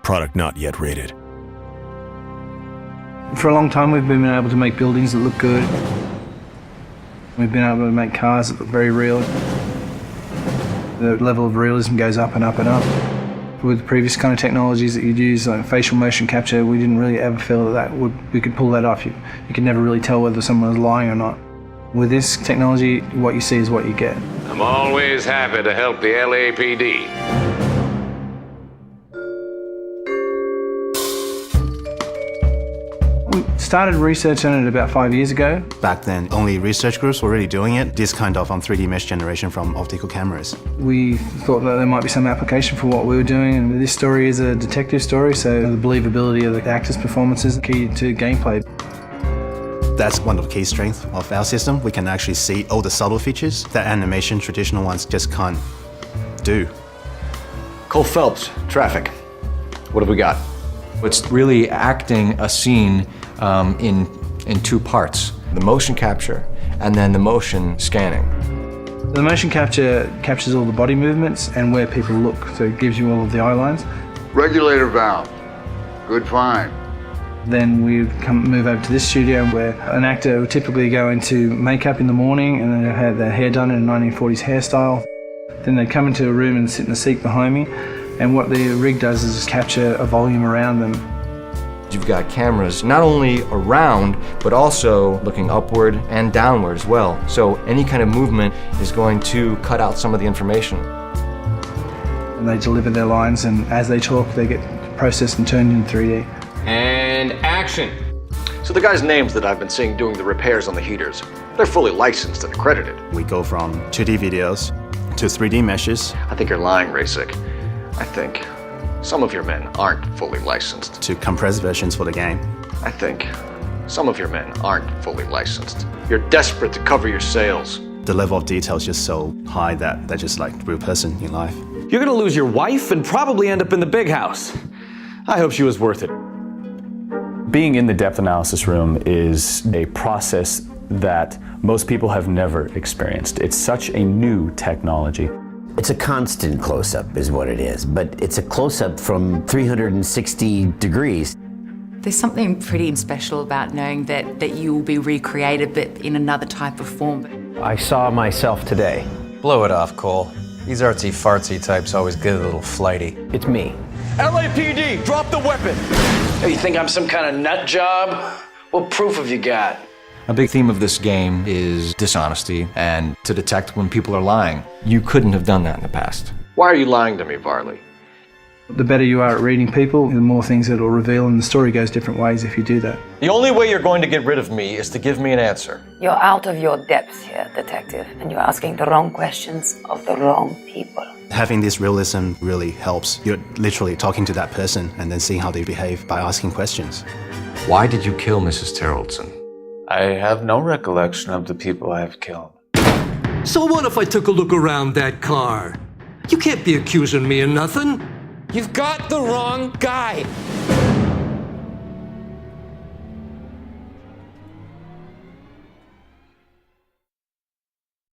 Product not yet rated. For a long time we've been able to make buildings that look good. We've been able to make cars that look very real. The level of realism goes up and up and up. With the previous kind of technologies that you'd use, like facial motion capture, we didn't really ever feel that we could pull that off. You could never really tell whether someone was lying or not. With this technology, what you see is what you get. I'm always happy to help the LAPD. We started research on it about 5 years ago. Back then, only research groups were really doing it, this kind of 3D mesh generation from optical cameras. We thought that there might be some application for what we were doing, and this story is a detective story, so the believability of the actors' performances is key to gameplay. That's one of the key strengths of our system. We can actually see all the subtle features that animation traditional ones just can't do. Cole Phelps, traffic. What have we got? It's really acting a scene in two parts. The motion capture and then the motion scanning. The motion capture captures all the body movements and where people look, so it gives you all of the eye lines. Regulator valve. Good find. Then we move over to this studio where an actor would typically go into makeup in the morning and then have their hair done in a 1940s hairstyle. Then they'd come into a room and sit in the seat behind me, and what the rig does is capture a volume around them. You've got cameras not only around, but also looking upward and downward as well. So any kind of movement is going to cut out some of the information. And they deliver their lines, and as they talk, they get processed and turned into 3D. And action. So the guys' names that I've been seeing doing the repairs on the heaters, they're fully licensed and accredited. We go from 2D videos to 3D meshes. I think you're lying, Rasik. I think some of your men aren't fully licensed. To compressed versions for the game. I think some of your men aren't fully licensed. You're desperate to cover your sales. The level of detail is just so high that they're just like a real person in life. You're gonna lose your wife and probably end up in the big house. I hope she was worth it. Being in the depth analysis room is a process that most people have never experienced. It's such a new technology. It's a constant close-up is what it is, but it's a close-up from 360 degrees. There's something pretty special about knowing that you will be recreated, but in another type of form. I saw myself today. Blow it off, Cole. These artsy-fartsy types always get a little flighty. It's me. LAPD, drop the weapon! Hey, you think I'm some kind of nut job? What proof have you got? A big theme of this game is dishonesty and to detect when people are lying. You couldn't have done that in the past. Why are you lying to me, Varley? The better you are at reading people, the more things it'll reveal, and the story goes different ways if you do that. The only way you're going to get rid of me is to give me an answer. You're out of your depths here, detective, and you're asking the wrong questions of the wrong people. Having this realism really helps. You're literally talking to that person and then seeing how they behave by asking questions. Why did you kill Mrs. Terrellson? I have no recollection of the people I have killed. So what if I took a look around that car? You can't be accusing me of nothing. You've got the wrong guy.